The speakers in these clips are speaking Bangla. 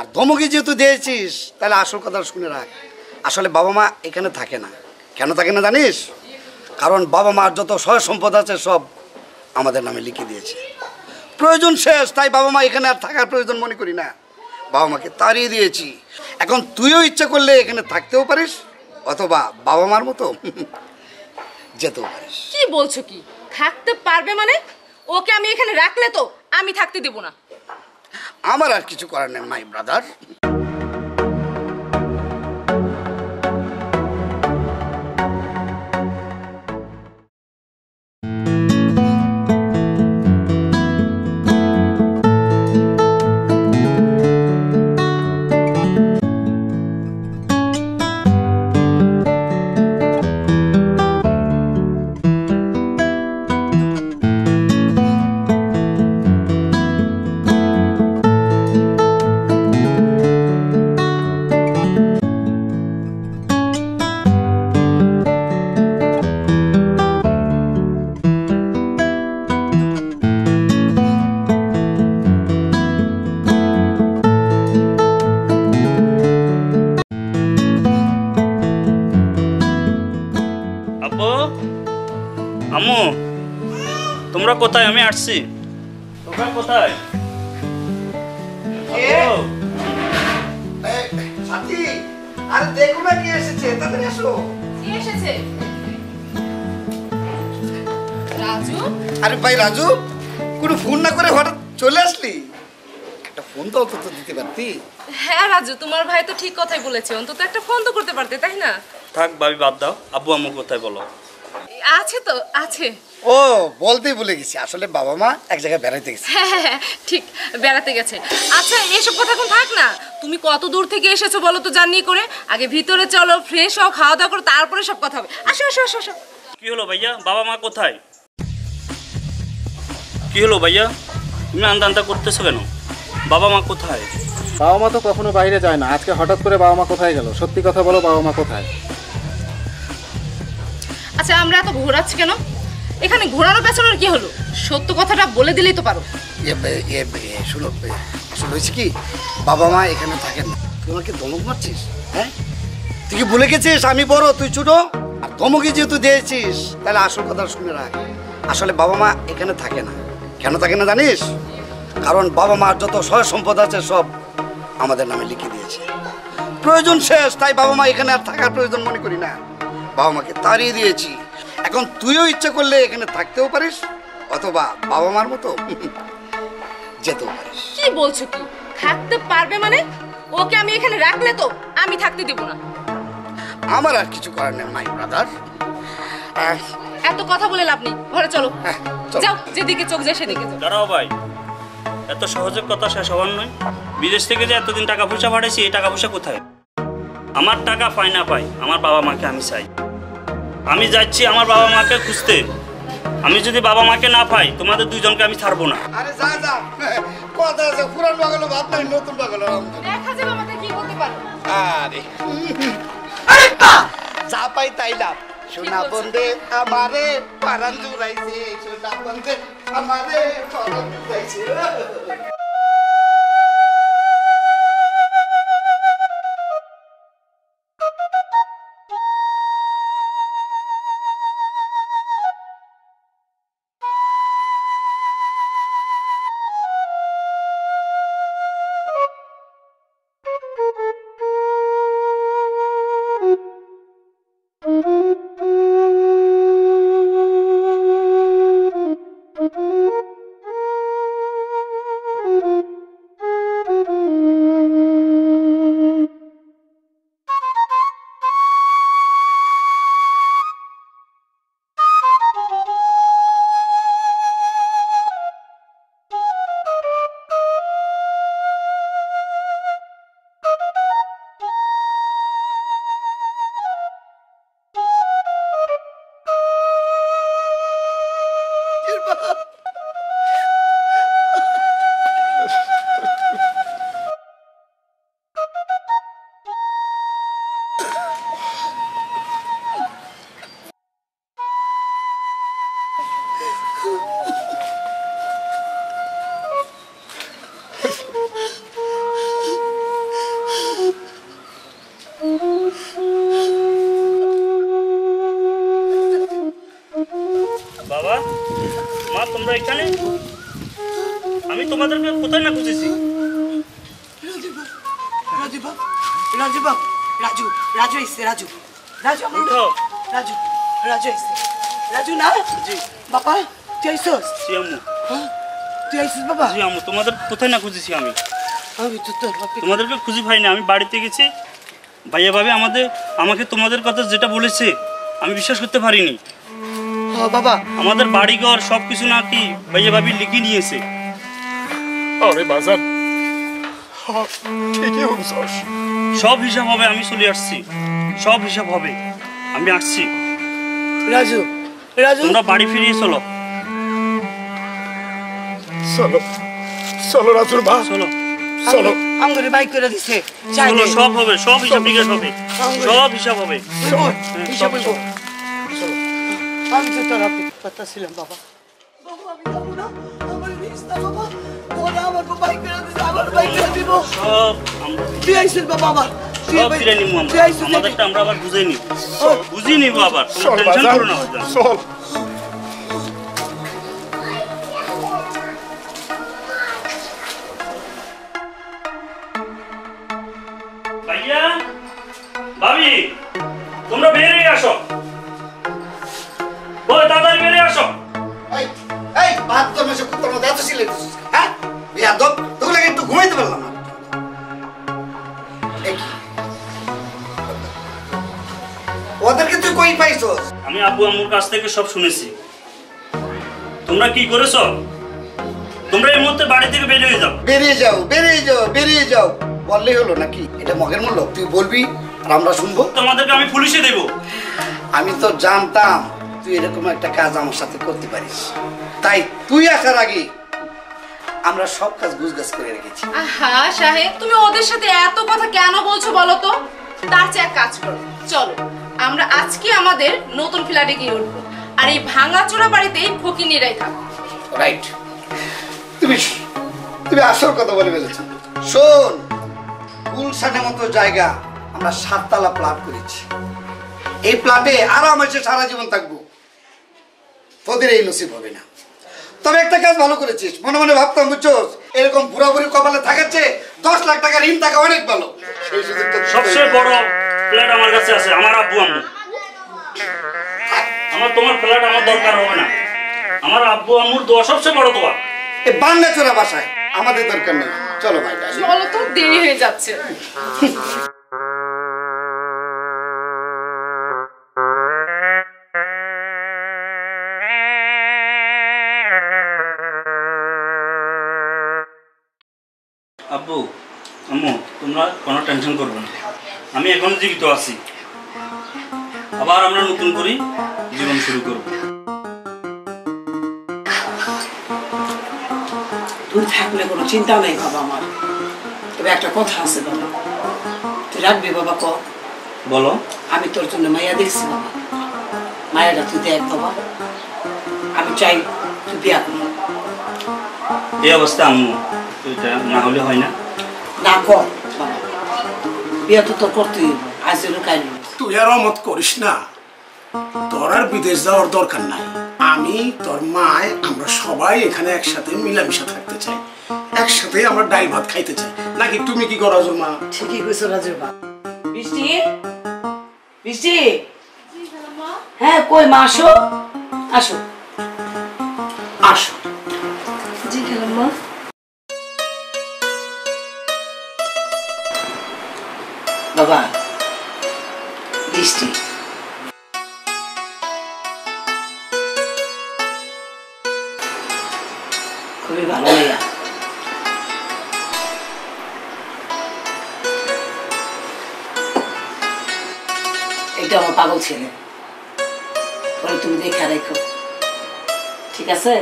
আর ধমকি যেহেতু দিয়েছিস তাহলে আসল কথা শুনে রাখ। আসলে বাবা মা এখানে থাকে না। কেন থাকে না জানিস? কারণ বাবা মার যত সয় সম্পদ আছে সব আমাদের নামে লিখে দিয়েছে। প্রয়োজন শেষ, তাই বাবা মা এখানে আর থাকার প্রয়োজন মনে করি না। বাবা মাকে তাড়িয়ে দিয়েছি। এখন তুইও ইচ্ছা করলে এখানে থাকতেও পারিস, অথবা বাবা মার মতো যেতেও পারিস। কি বলছো? কি থাকতে পারবে মানে? ওকে আমি এখানে রাখলে তো আমি থাকতে দেব না। আমার আর কিছু করার নেই মাই ব্রাদার। আব্বু, আম্মু, তোমরা কোথায়? আমি আসছি। তোমরা কোথায়? সাথী, আরে দেখো না কি এসেছে, তাড়াতাড়ি আসো। কি এসেছে? রাজু? আরে ভাই রাজু, কোনো ফোন না করে হঠাৎ চলে আসলি? একটা ফোন তো অন্তত দিতে পারতি। হ্যাঁ রাজু, তোমার ভাই তো ঠিক কথাই বলেছে, অন্তত একটা ফোন তো করতে পারতে, তাই না? থাক ভাবি, বাদ দাও। আব্বু আম্মু কোথায় বলো? আছে তো, আছে। ও, বলতেই ভুলে গেছি, আসলে বাবা মা এক জায়গায় বেড়াইতে গেছে। হ্যাঁ, ঠিক বেড়াতে গেছে। আচ্ছা এসব কথা এখন থাক না, তুমি কত দূর থেকে এসেছো বলো তো জার্নি করে? আগে ভিতরে চলো, ফ্রেশ হও, খাওয়া দাওয়া করো, তারপরে সব কথা হবে। আসো আসো আসো আসো। কি হলো ভাইয়া? বাবা মা কোথায়? কি হলো ভাইয়া? তুমি আন্দা আন্দা করতেছো কেন? বাবা মা কোথায়? বাবা মা তো কখনো বাইরে যায় না, আজকে হঠাৎ করে বাবা মা কোথায় গেল? সত্যি কথা বলো, বাবা মা কোথায়? আচ্ছা আমরা এত ঘোরাচ্ছি কেন? এখানে ঘোরানোর পেছনের কি হলো? সত্য কথাটা বলে দিলেই তো পারো। শুনো, আসলে হয়েছে কি, বাবা মা এখানে থাকেন না। তুই আমাকে ধমক মারছিস? হ্যাঁ, তুই কি ভুলে গেছিস আমি বড়, তুই ছোট? আর ধমকি যেহেতু দিয়েছিস তাহলে আসল কথা শুনে রাখ। আসলে বাবা মা এখানে থাকে না। কেন থাকে না জানিস? কারণ বাবা মার যত সয় সম্পদ আছে সব আমাদের নামে লিখে দিয়েছে। প্রয়োজন শেষ, তাই বাবা মা এখানে আর থাকার প্রয়োজন মনে করি না। বাবা মাকে তাড়িয়ে দিয়েছি। এখন তুইও ইচ্ছা করলে এখানে থাকতেও পারিস, অথবা বাবা মার মতো যেতেও পারিস। কি বলছো? কি থাকতে পারবে মানে? ওকে আমি এখানে রাখলে তো আমি থাকতে দেব না। আমার আর কিছু করার নেই মাই ব্রাদার। এত কথা বলে লাভ নেই, ঘরে চলো। চলো। যাও, যেদিকে চোখ যায় সেদিকে যাও। দাঁড়াও ভাই, এত সহজে কথা শেষ হওয়ার নয়। বিদেশ থেকে যে এতদিন টাকা পয়সা পাঠাইছি, এই টাকা পয়সা কোথায়? আমার টাকা পাই না পাই, আমার বাবা মাকে আমি চাই। আমি যাচ্ছি আমার বাবা মাকে খুঁজতে। আমি যদি বাবা মাকে না পাই, তোমাদের দুইজনকে আমি ছাড়বো না। আরে যা যা, কথা আছে, পুরান বাগালো ভাত নাই, নতুন বাগালো। দেখা যাবে আমাদের কি করতে পারো। আরে যা পাই তাই লাভ। সোনা বন্ধে আমারে পারান জুড়াইছে, সোনা বন্ধে আমারে পারান জুড়াইছে। তোমরা এখানে? আমি তোমাদেরকে কোথায় না খুঁজেছি? রাজু বাপ, রাজু বাপ, রাজু, রাজু এসছে, রাজু, রাজু আমার উঠো। রাজু, রাজু এসছে, রাজু না? জি বাবা, তুই আইসস? জি আম্মু, হ্যাঁ? তুই আইসস বাবা? জি আম্মু, তোমাদের কোথায় না খুঁজেছি আমি? আমি তো তোর বাপে তোমাদেরকে খুঁজে পাই না। আমি বাড়িতে গেছি, ভাইয়া ভাবি আমাকে তোমাদের কথা যেটা বলেছে আমি বিশ্বাস করতে পারিনি। হ্যাঁ বাবা, আমাদের বাড়িঘর সব কিছু নাকি ভাইয়া ভাবি লিখে নিয়েছে। আরে বাজার ঠিকই বলছস। সব হিসাব হবে, আমি চলে আসছি, সব হিসাব হবে, আমি আসছি। রাজু, রাজু, তোমরা বাড়ি ফিরিয়ে চলো, চলো চলো রাজুর মা, চলো চলো। আঙ্গুরে বাইক করে দিছে, চাই চলো, দে। সব হবে, সব হিসাব নিকাশ হবে, সব হিসাব হবে। শোন, সব হিসাব হইবো। হিসাব। আমি তো তোর অপেক্ষা ছিলাম বাবা। বাবা, আমি যাবো না, আমার মিস না বাবা। ওরা আমাকে বাইক করে দিছে, আমার বাইক করে দিব। সব আমরা তুই আইসিস বাবা আমার। তুই সব বাইক- ফিরে নিবো তুই আমরা, আইসিস আমাদেরটা আমরা আবার বুঝে নিব, বুঝিয়ে নিবো আবার, চল তোমরা টেনশন বাজার, করো না বাজার। চল। ভাইয়া ভাবি, তোমরা বেরিয়ে আসো, বলে তাড়াতাড়ি বেরিয়ে আসো। এই এই বাদ তো মেশে কুত্তার মধ্যে এত সিলে দিছিস, হ্যাঁ বিয়াদব, তোকে লাগে একটু ঘুমাইতে পারলাম না। এই কি? ওদেরকে তুই কই পাইছস? আমি আব্বু আম্মুর কাছ থেকে সব শুনেছি। তোমরা কি করেছো? তোমরা এই মুহূর্তে বাড়ি থেকে বেরিয়ে যাও। বেরিয়ে যাও, বেরিয়ে যাও, বেরিয়ে যাও বললেই হলো নাকি? এটা মগের মূল্য, তুই বলবি আর আমরা শুনবো। তোমাদেরকে আমি পুলিশে দেব। আমি তো জানতাম তুই এরকম একটা কাজ আমার সাথে করতে পারিস, তাই তুই আসার আগে আমরা সব কাজ গুছগাছ করে রেখেছি। আহা সাহেব, তুমি ওদের সাথে এত কথা কেন বলছো বলো তো? তার চেয়ে এক কাজ করো, চলো আমরা আজকে আমাদের নতুন ফ্ল্যাটে গিয়ে উঠবো, আর এই ভাঙাচোরা বাড়িতেই ফকিনিরাই থাকো। রাইট, তুমি তুমি আসল কথা বলে ফেলেছো। শোন, গুলশানের মতো জায়গা আমরা 7 তলা প্লট করেছি। এই প্লটে আরামে সারা জীবন থাকবো, তোদের এই নসিব হবে না। তবে একটা কাজ ভালো করেছিস, মনে মনে ভাবতাম বুঝছোস, এরকম বুড়াবুড়ি কপালে থাকাচ্ছে 10 লাখ টাকা ঋণ থাকা অনেক ভালো। সেই সুযোগ তো সবচেয়ে বড় ফ্ল্যাট আমার কাছে আছে, আমার আব্বু আম্মু। আমার তোমার ফ্ল্যাট আমার দরকার হবে না, আমার আব্বু আম্মুর দোয়া সবচেয়ে বড় দোয়া। এই বাংলাচোরা বাসায় আমাদের দরকার নেই। চলো ভাই ভাই। চলো তো, দেরি হয়ে যাচ্ছে। আব্বু আম্মু, তোমরা কোনো টেনশন করবে না, আমি এখন জীবিত আছি, আবার আমরা নতুন করে জীবন শুরু করব। তুই থাকলে কোনো চিন্তা নেই বাবা আমার। তবে একটা কথা আছে বাবা, তুই রাখবি বাবা ক? বলো। আমি তোর জন্য মায়া দেখছি বাবা, মায়াটা তুই দেখ বাবা। আমি চাই তুই বিয়া কর। এই অবস্থা আম্মু, এটা না হলে হয় না। না কর বাবা, বিয়া তো তোর করতেই হবে, আজ কাল। তুই আর অমত করিস না, তোর আর বিদেশ যাওয়ার দরকার নাই। আমি তোর মায় আমরা সবাই এখানে একসাথে মিলামিশা থাকতে চাই, একসাথে আমরা ডাল ভাত খাইতে চাই, নাকি তুমি কি করো মা? ঠিকই কইছো রাজুর বাপ। বৃষ্টি, বৃষ্টি, হ্যাঁ কই মা, আসো আসো আসো। জি খালাম্মা। বাবা, বৃষ্টি খুবই ভালো মেয়া। এটা আমার পাগল ছেলে, পরে তুমি দেখে রেখো, ঠিক আছে?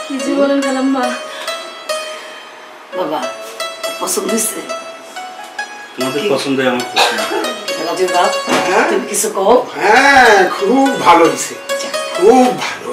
কি যে বলেন খালাম্মা? বাবা পছন্দ হয়েছে? তোমাদের পছন্দ আমার পছন্দ। রাজুর বাপ, হ্যাঁ? তুমি কিছু কও? হ্যাঁ, খুব ভালো হয়েছে, খুব ভালো।